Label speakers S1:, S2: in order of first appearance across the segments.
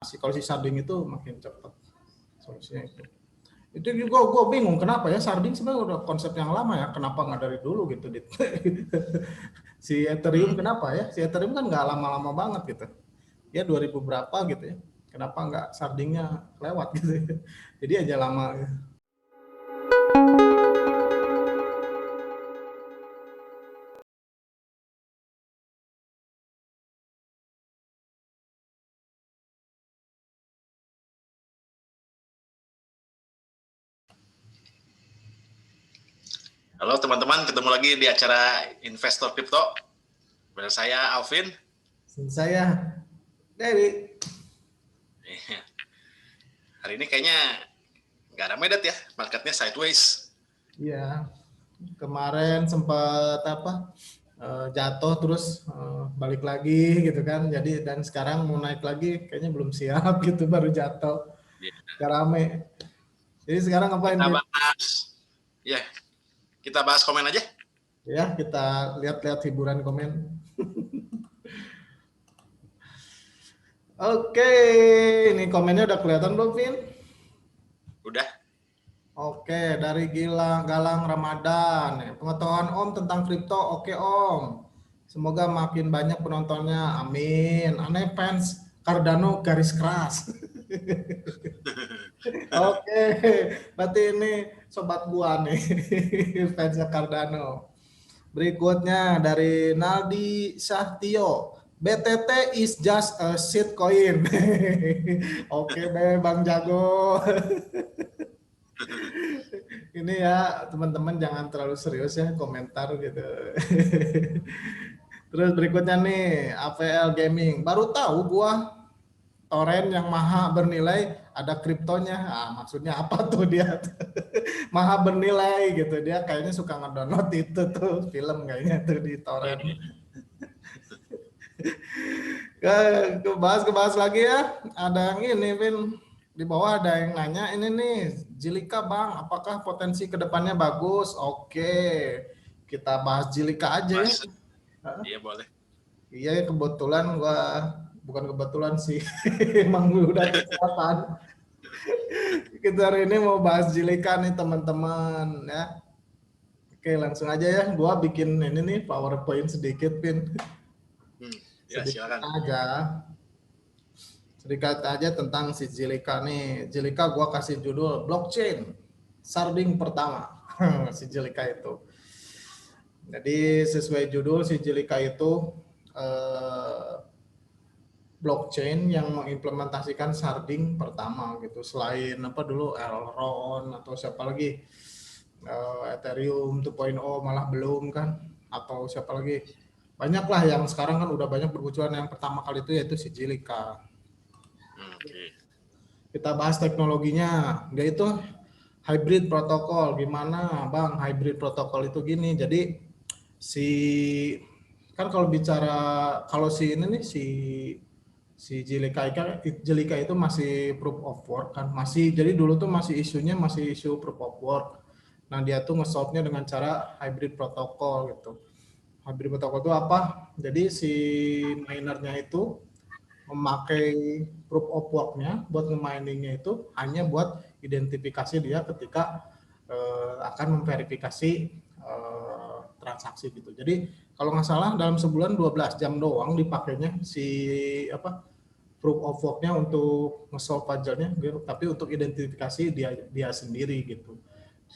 S1: Kalau si sharding itu makin cepat solusinya itu. Itu juga gue bingung kenapa ya, sharding sebenarnya udah konsep yang lama ya, kenapa nggak dari dulu gitu. Si Ethereum kenapa ya, si Ethereum kan nggak lama-lama banget gitu ya, 2000 berapa gitu ya, kenapa nggak shardingnya lewat gitu ya. Jadi aja lama gitu.
S2: Halo teman-teman, ketemu lagi di acara Investor Crypto. Bersama saya Alvin.
S1: Saya Dewi.
S2: Hari ini kayaknya nggak ramai ya, marketnya sideways.
S1: Iya, kemarin sempat jatuh terus balik lagi gitu kan. Jadi dan sekarang mau naik lagi kayaknya belum siap gitu, baru jatuh. Gak rame. Jadi sekarang ngapain?
S2: Kita bahas komen aja.
S1: Ya, kita lihat-lihat hiburan komen. Oke, ini komennya udah kelihatan belum, Vin?
S2: Udah.
S1: Oke, dari Galang Ramadan. Pengetahuan Om tentang kripto, oke Om. Semoga makin banyak penontonnya, amin. Aneh fans Cardano garis keras. Oke, berarti ini sobat gua nih, fansnya Cardano. Berikutnya dari Naldi Sahtio, BTT is just a shit coin. Oke deh Bang Jago. Ini ya teman-teman jangan terlalu serius ya komentar gitu. Terus berikutnya nih AVL Gaming, baru tahu gua torrent yang maha bernilai ada kriptonya. Maksudnya apa tuh dia? Maha bernilai gitu, dia kayaknya suka ngedownload itu tuh film kayaknya tuh di torrent. Kebahas lagi ya. Ada yang ini, Vin. Di bawah ada yang nanya, ini nih, Jilika Bang, apakah potensi kedepannya bagus? Oke, kita bahas Jilika aja ya.
S2: Iya boleh.
S1: Iya, kebetulan bukan kebetulan sih, emang udah kesempatan. Kita hari ini mau bahas Jilika nih teman-teman ya. Oke, langsung aja ya. Gua bikin ini nih PowerPoint sedikit, Vin.
S2: Ya, silakan.
S1: Sedikit aja tentang si Jilika nih. Jilika gua kasih judul blockchain sharding pertama. Si Jilika itu. Jadi sesuai judul, si Jilika itu blockchain yang mengimplementasikan sharding pertama gitu. Selain apa dulu Elrond atau siapa lagi, Ethereum 2.0 malah belum kan, atau siapa lagi, banyak lah yang sekarang kan udah banyak bermunculan. Yang pertama kali itu yaitu si Jilika. Kita bahas teknologinya, dia itu hybrid protokol. Gimana Bang hybrid protokol itu? Gini, jadi kan kalau bicara, kalau si ini nih si Jilika itu masih proof of work kan, masih, jadi dulu tuh masih isunya masih isu proof of work. Nah dia tuh nge-solve-nya dengan cara hybrid protokol gitu. Hybrid protokol itu apa? Jadi si minernya itu memakai proof of work-nya buat nge-miningnya itu hanya buat identifikasi dia ketika akan memverifikasi transaksi gitu. Jadi kalau nggak salah dalam sebulan 12 jam doang dipakainya si proof of work-nya untuk nge-solve puzzle-nya gitu, tapi untuk identifikasi dia sendiri gitu.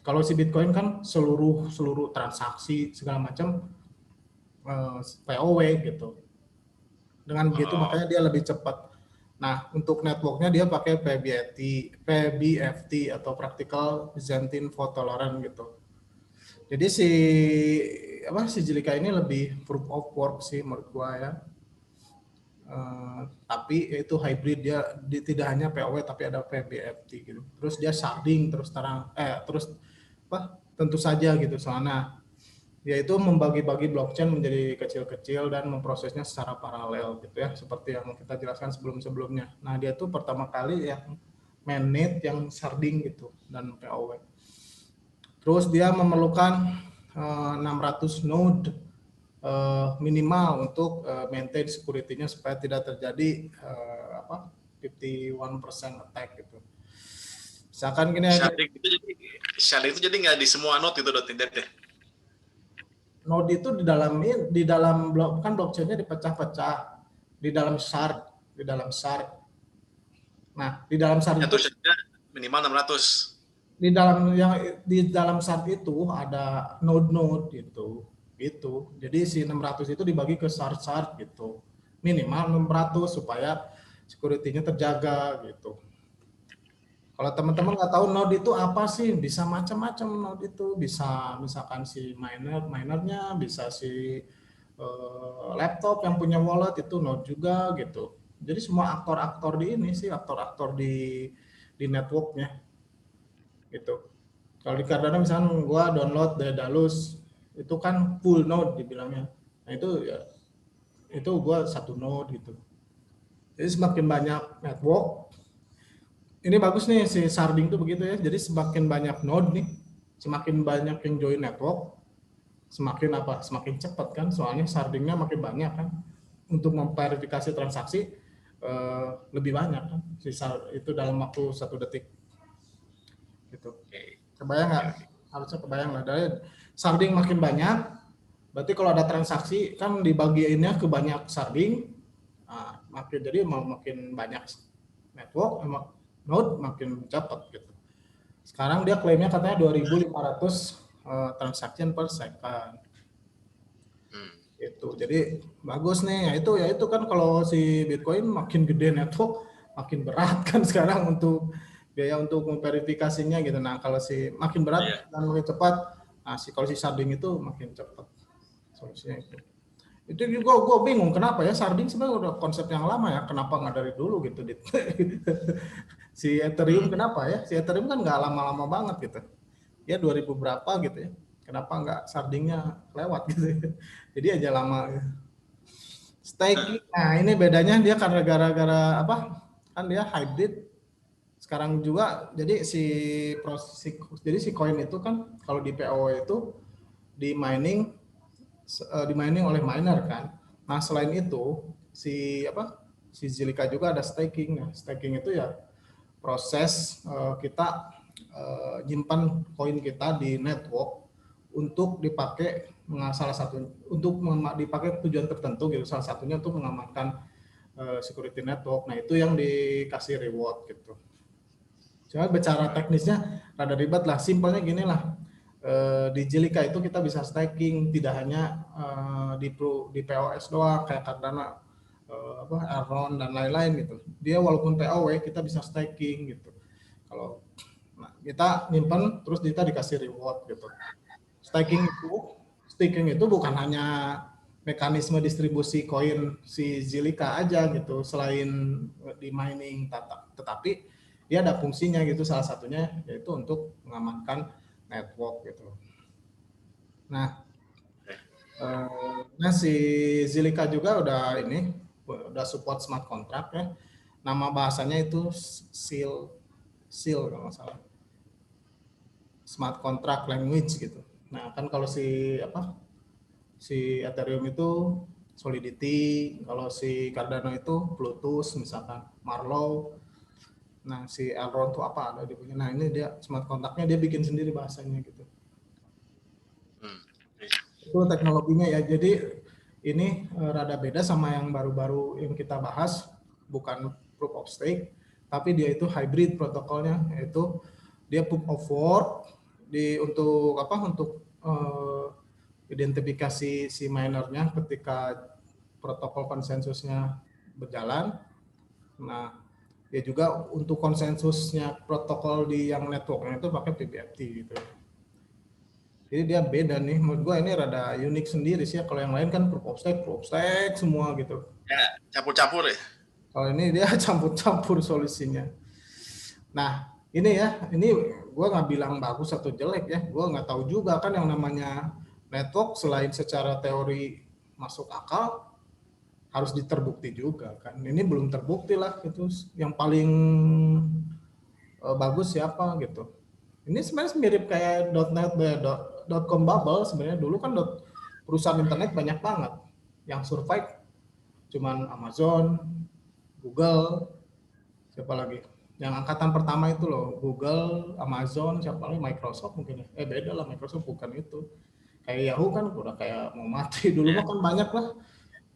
S1: Kalau si Bitcoin kan seluruh transaksi segala macam POW gitu. Dengan begitu makanya dia lebih cepat. Nah, untuk networknya dia pakai PBFT atau Practical Byzantine Fault Tolerant gitu. Jadi si Jilika ini lebih proof of work sih menurut gua ya. Tapi itu hybrid, dia tidak hanya POW tapi ada PBFT gitu. Terus dia sharding tentu saja gitu, soalnya yaitu membagi-bagi blockchain menjadi kecil-kecil dan memprosesnya secara paralel gitu ya, seperti yang kita jelaskan sebelum-sebelumnya. Nah dia tuh pertama kali yang mainnet yang sharding gitu dan POW. Terus dia memerlukan 600 node minimal untuk maintain security-nya supaya tidak terjadi 51% attack gitu. Misalkan gini aja.
S2: Sharding itu jadi nggak di semua node itu .NET ya?
S1: Node itu di dalam blok kan blockchain-nya dipecah-pecah di dalam shard. Nah, di dalam shard itu
S2: minimal 600.
S1: Di dalam shard itu ada node-node gitu. Jadi si 600 itu dibagi ke shard-shard gitu. Minimal 600 supaya security-nya terjaga gitu. Kalau teman-teman nggak tahu node itu apa sih, bisa macam-macam node itu. Bisa misalkan si minernya, bisa si laptop yang punya wallet itu node juga gitu. Jadi semua aktor-aktor di ini sih, aktor-aktor di networknya gitu. Kalau di Cardano misalnya gua download Daedalus, itu kan full node dibilangnya. Nah itu gua satu node gitu. Jadi semakin banyak network, ini bagus nih si sharding tuh begitu ya. Jadi semakin banyak node nih, semakin banyak yang join network, semakin cepat kan. Soalnya shardingnya makin banyak kan. Untuk memverifikasi transaksi lebih banyak kan. Itu dalam waktu 1 detik. Gitu. Kebayang nggak? Harusnya kebayang lah. Dari sharding makin banyak, berarti kalau ada transaksi kan dibagiinnya ke banyak sharding, jadi makin banyak network, node makin cepat gitu. Sekarang dia klaimnya katanya 2.500 transaction per second. Itu jadi bagus nih. Ya itu kan kalau si Bitcoin makin gede network, makin berat kan sekarang untuk biaya untuk memverifikasinya gitu. Nah kalau si makin berat dan makin cepat, kalau si sharding itu makin cepat solusinya itu. Itu juga gue bingung kenapa ya sharding sebenarnya udah konsep yang lama ya, kenapa nggak dari dulu gitu. Si Ethereum kenapa ya? Si Ethereum kan nggak lama-lama banget gitu. Ya 2000 berapa gitu ya. Kenapa nggak shardingnya lewat gitu ya. Jadi aja lama. Staking, nah ini bedanya dia karena gara-gara apa? Kan dia hybrid. Sekarang juga jadi si coin itu kan kalau di POW itu di mining oleh miner kan. Nah selain itu si Zilliqa juga ada staking. Nah, staking itu ya proses kita nyimpan koin kita di network untuk dipakai dipakai tujuan tertentu gitu. Salah satunya untuk mengamankan security network. Nah itu yang dikasih reward gitu. Cuma bicara teknisnya rada ribet lah. Simpelnya gini lah. Di Zilliqa itu kita bisa staking, tidak hanya di POS doang kayak Cardano, Elrond dan lain-lain gitu. Dia walaupun POW kita bisa staking gitu. Kalau kita nyimpen terus kita dikasih reward gitu. Staking itu bukan hanya mekanisme distribusi koin si Zilliqa aja gitu, selain di mining, tetapi dia ada fungsinya gitu, salah satunya yaitu untuk mengamankan network gitu. Nah si Zilliqa juga udah support smart contract ya. Nama bahasanya itu seal kalau nggak salah. Smart contract language gitu. Nah kan kalau si Ethereum itu Solidity, kalau si Cardano itu Plutus misalkan, Marlow. Nah si Elrond itu apa ada di punya. Nah ini dia smart contract-nya dia bikin sendiri bahasanya gitu. Itu teknologinya ya. Jadi ini rada beda sama yang baru-baru yang kita bahas, bukan proof of stake, tapi dia itu hybrid protokolnya, yaitu dia proof of work untuk identifikasi si minernya ketika protokol konsensusnya berjalan. Nah, dia juga untuk konsensusnya protokol di yang networknya itu pakai PBFT gitu. Jadi dia beda nih, menurut gue ini rada unik sendiri sih ya. Kalau yang lain kan proof of stake semua gitu.
S2: Ya, campur-campur ya.
S1: Kalau ini dia campur-campur solusinya. Nah, ini gue nggak bilang bagus atau jelek ya. Gue nggak tahu juga kan yang namanya network selain secara teori masuk akal, harus diterbukti juga kan. Ini belum terbukti lah gitu. Yang paling bagus siapa gitu. Ini sebenarnya mirip kayak .com bubble sebenarnya. Dulu kan perusahaan internet banyak banget. Yang survive cuman Amazon, Google, Siapa lagi? Yang angkatan pertama itu loh, Google, Amazon, siapa lagi? Microsoft mungkin ya. Beda lah, Microsoft bukan itu. Kayak Yahoo kan udah kayak mau mati. Dulu
S2: Ya,
S1: mah kan banyak lah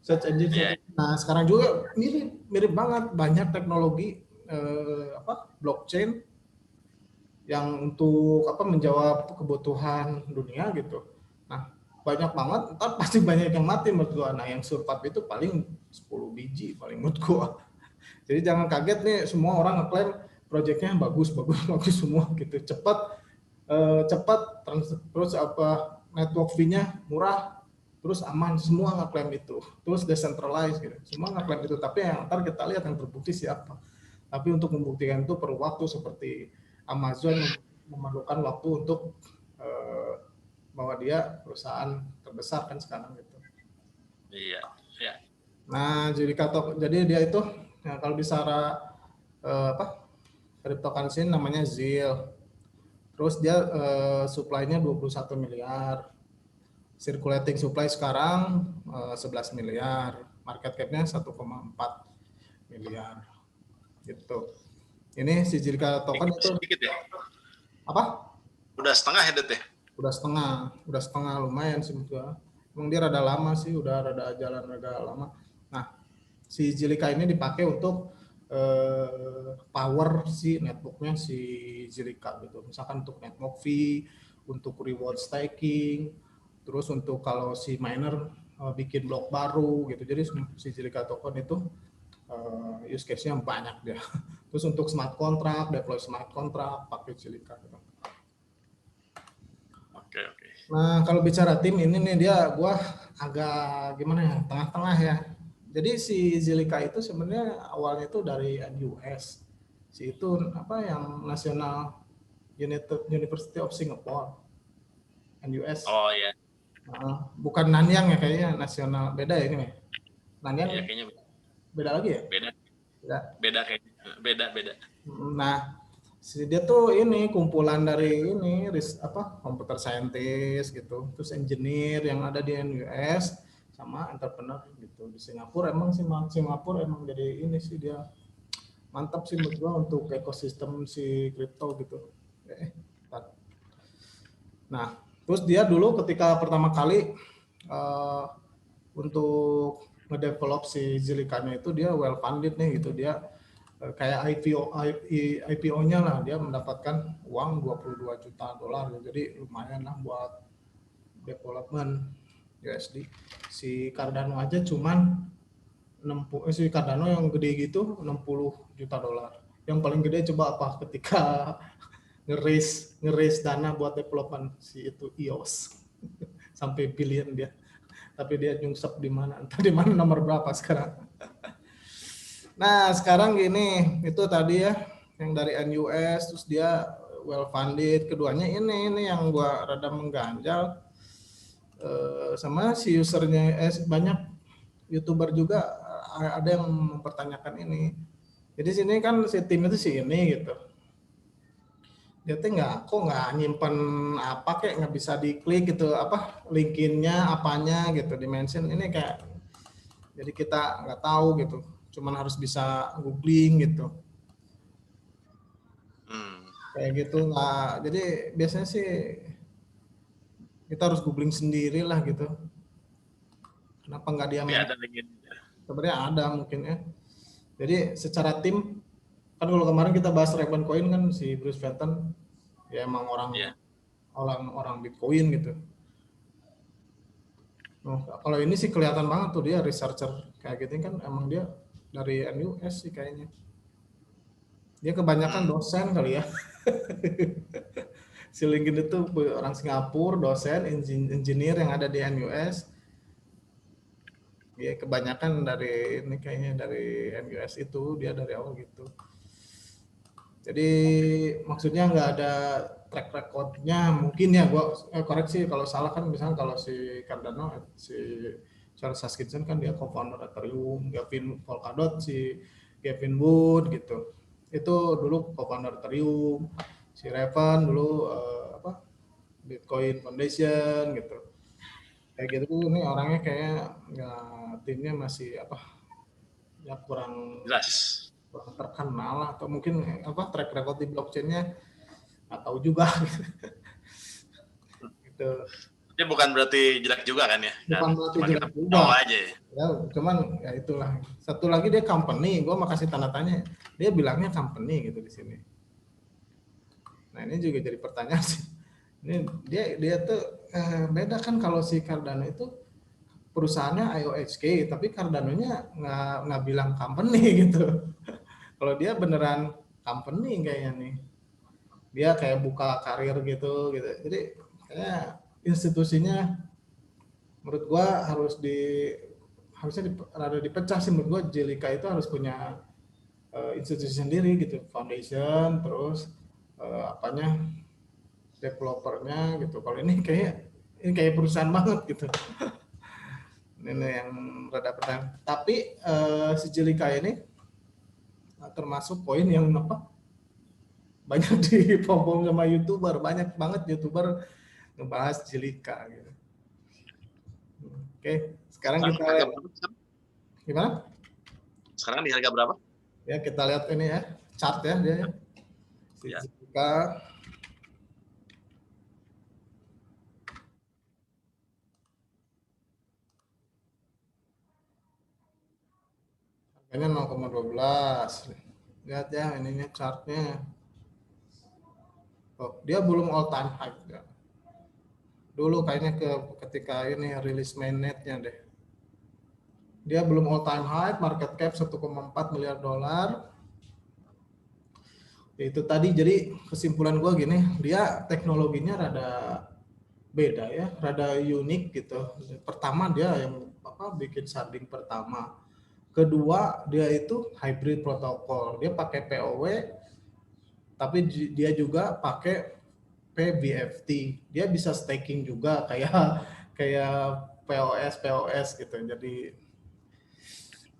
S1: search engine, search
S2: ya,
S1: engine. Nah, sekarang juga mirip mirip banget, banyak teknologi blockchain yang untuk apa menjawab kebutuhan dunia gitu. Nah, banyak banget, ntar pasti banyak yang mati menurut gua. Nah, yang survive itu paling 10 biji paling menurut gua. Jadi jangan kaget nih, semua orang ngeklaim proyeknya bagus bagus bagus semua gitu, cepat terus apa network fee-nya murah, terus aman, semua ngeklaim itu, terus decentralized gitu, semua ngeklaim itu. Tapi yang ntar kita lihat yang terbukti siapa. Tapi untuk membuktikan itu perlu waktu, seperti Amazon memerlukan waktu untuk eh, bahwa dia perusahaan terbesar kan sekarang gitu.
S2: iya, iya.
S1: Nah, jadi dia itu ya, kalau bicara apa cryptocurrency namanya ZIL. Terus dia supply-nya 21 miliar. Circulating supply sekarang 11 miliar. Market cap-nya 1,4 miliar. Gitu. Ini si Jirka token itu
S2: Sedikit ya.
S1: apa?
S2: Udah setengah ya, Det ya?
S1: Udah setengah lumayan sih menurut gua. Emang dia rada lama sih, udah rada jalan rada lama. Nah, si Zilliqa ini dipakai untuk power si networknya si Zilliqa gitu. Misalkan untuk network fee, untuk reward staking, terus untuk kalau si miner bikin blok baru gitu. Jadi si Zilliqa token itu use case-nya banyak dia. Terus untuk smart contract, deploy smart contract pakai Zilliqa gitu.
S2: Oke, oke.
S1: Nah, kalau bicara tim ini nih gua agak gimana ya, tengah-tengah ya. Jadi si Zilliqa itu sebenarnya awalnya itu dari NUS. Si itu apa yang National University of Singapore, NUS.
S2: Oh ya,
S1: Bukan Nanyang ya kayaknya, nasional beda ya ini nih. Nanyang
S2: iya kayaknya
S1: beda lagi ya?
S2: beda,
S1: Beda.
S2: beda kayaknya, beda, beda.
S1: Nah, dia tuh ini kumpulan dari ini apa computer scientist gitu, terus engineer yang ada di NUS sama entrepreneur gitu di Singapura. Emang sih Singapura emang jadi ini sih dia mantap sih menurut gua untuk ekosistem si kripto gitu. Nah, terus dia dulu ketika pertama kali untuk ngedevelop si Zilliqa-nya itu dia well funded nih gitu, dia kayak IPO-nya lah, dia mendapatkan uang 22 juta dolar, jadi lumayan lah buat development USD. Si Cardano aja cuman 60, si Cardano yang gede gitu 60 juta dolar. Yang paling gede coba apa ketika ngeris dana buat development si itu EOS sampai billion dia. Tapi dia nyungsep di mana? Entah di mana nomor berapa sekarang. Nah, sekarang gini, itu tadi ya yang dari NUS, terus dia well funded. Keduanya ini yang gua rada mengganjal, sama si usernya, banyak YouTuber juga ada yang mempertanyakan ini. Jadi sini kan si tim itu si ini gitu. Dia tuh nggak nyimpen apa, kayak nggak bisa diklik gitu, apa linkinnya apanya gitu dimension ini kayak, jadi kita nggak tahu gitu, cuman harus bisa googling gitu. Kayak gitu nggak, jadi biasanya sih kita harus googling sendiri lah gitu. Kenapa nggak dia
S2: Tapi
S1: main?
S2: ada lagi.
S1: Sebenarnya ada mungkin ya. Jadi secara tim kan kalau kemarin kita bahas Raven Coin kan si Bruce Fenton ya emang
S2: Ya.
S1: orang Bitcoin gitu. Nah, kalau ini sih kelihatan banget tuh dia researcher kayak gitu kan, emang dia dari NUS sih kayaknya. Dia kebanyakan dosen kali ya. Si LinkedIn itu orang Singapura, dosen, engineer yang ada di NUS. Ya kebanyakan dari ini kayaknya dari NUS itu, dia dari awal gitu. Jadi maksudnya nggak ada track recordnya mungkin ya, gua koreksi kalau salah kan, misalnya kalau si Cardano, si Charles Hoskinson kan dia co-founder Ethereum, Gavin Polkadot si Gavin Wood gitu, itu dulu co-founder Ethereum, si Raven dulu apa Bitcoin Foundation gitu, kayak gitu. Ini orangnya kayak nggak, timnya masih apa ya kurang
S2: Jelas.
S1: kurang terkenal lah, atau mungkin apa track record di blockchain-nya nggak tahu juga gitu.
S2: Tapi bukan berarti jelek juga kan ya?
S1: Bukan
S2: Kan?
S1: berarti
S2: Cuma kita
S1: jelek juga
S2: tahu aja ya.
S1: ya, cuman ya itulah. Satu lagi dia company, gue mau kasih tanda tanya, dia bilangnya company gitu di sini. Nah ini juga jadi pertanyaan sih, ini dia tuh beda kan. Kalau si Cardano itu perusahaannya IOHK, tapi Cardano-nya nggak bilang company gitu. Kalau dia beneran company kayaknya nih, dia kayak buka karir gitu gitu. Jadi kayak institusinya menurut gua harusnya rada dipecah sih menurut gua. Jelika itu harus punya institusi sendiri gitu, foundation, terus apanya developernya gitu. Kalau ini kayak perusahaan banget gitu. Ini yang rada pertanyaan. Tapi si Jelika ini termasuk poin yang apa, banyak dipomong sama YouTuber, banyak banget YouTuber ngebahas Jelika gitu. Oke, sekarang
S2: Sekarang
S1: kita
S2: harga
S1: lihat
S2: berapa?
S1: gimana?
S2: Sekarang di harga berapa?
S1: Ya kita lihat ini ya, chart ya dia ya. Si
S2: Ya.
S1: Jelika harganya 0,12. Lihat ya ininya chartnya. Oh, dia belum all time high ya. Dulu kayaknya ketika ini rilis mainnetnya deh. Dia belum all time high, market cap 1,4 miliar dolar. Itu tadi, jadi kesimpulan gue gini, dia teknologinya rada beda ya, rada unik gitu. Pertama dia yang apa bikin sharding pertama. Kedua dia itu hybrid protokol. Dia pakai POW, tapi dia juga pakai PBFT. Dia bisa staking juga kayak kayak POS gitu. Jadi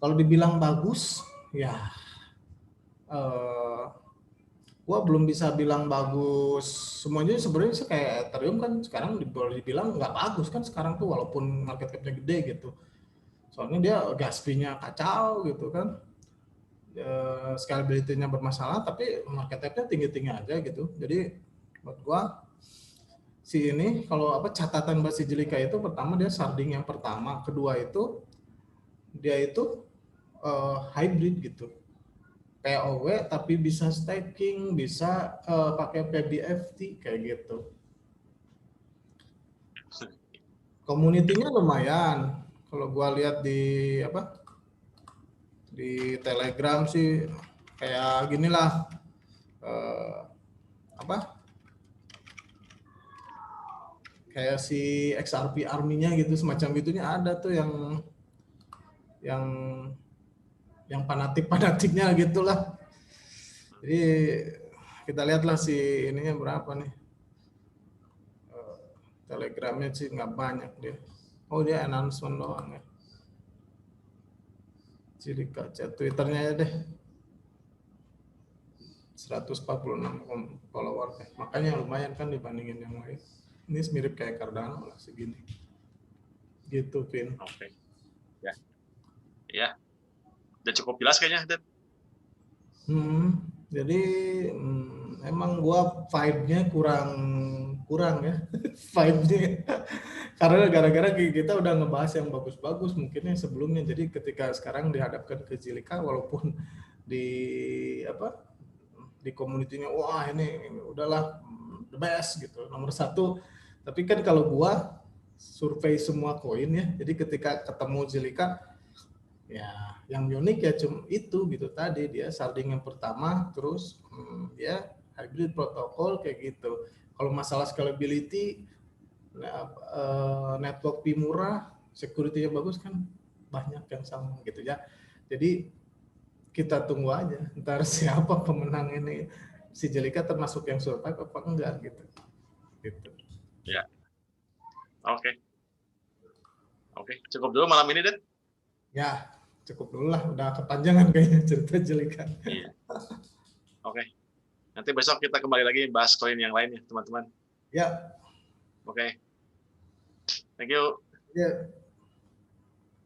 S1: kalau dibilang bagus, ya eh, gua belum bisa bilang bagus semuanya. Sebenarnya sih kayak Ethereum kan sekarang boleh dibilang nggak bagus kan sekarang tuh, walaupun market cap-nya gede gitu. Soalnya dia gas fee-nya kacau gitu kan. Scalability-nya bermasalah, tapi market cap-nya tinggi-tinggi aja gitu. Jadi buat gua si ini kalau apa catatan Mbak Jelika itu, pertama dia sharding yang pertama, kedua itu dia itu hybrid gitu. POW tapi bisa staking, bisa pakai PBFT kayak gitu. Community-nya lumayan. Kalau gua lihat di apa di Telegram sih kayak ginilah, apa kayak si XRP Army-nya gitu, semacam gitunya ada tuh yang yang fanatiknya gitulah. Jadi kita lihatlah si ininya berapa nih. Telegramnya sih nggak banyak dia. Oh dia announcement doang ya. Jadi kaca Twitternya ya deh. 146 follower. Makanya lumayan kan dibandingin yang lain. Ini mirip kayak Cardano lah segini. Gitu, Vin.
S2: Oke. Ya. Ya. Udah cukup jelas kayaknya, Dad.
S1: Jadi emang gua vibe-nya kurang ya. Vibe-nya karena gara-gara kita udah ngebahas yang bagus-bagus mungkinnya sebelumnya. Jadi ketika sekarang dihadapkan ke Jelika, walaupun di apa di community-nya wah ini udahlah the best gitu, nomor satu, tapi kan kalau gua survei semua koin ya, jadi ketika ketemu Jelika ya yang unik ya cuma itu gitu tadi, dia sharding yang pertama, terus ya hybrid protokol kayak gitu. Kalau masalah scalability, network fee murah, security-nya bagus kan, banyak yang sama gitu ya. Jadi kita tunggu aja ntar siapa pemenang ini, si Jelika termasuk yang survive apa enggak gitu.
S2: Ya. Oke. Oke, cukup dulu malam ini, Dad.
S1: Ya cukup dulu lah, udah kepanjangan kayaknya cerita Jelika.
S2: Iya. Oke. Nanti besok kita kembali lagi bahas koin yang lain ya, teman-teman.
S1: Ya.
S2: Oke. Thank you.
S1: Ya.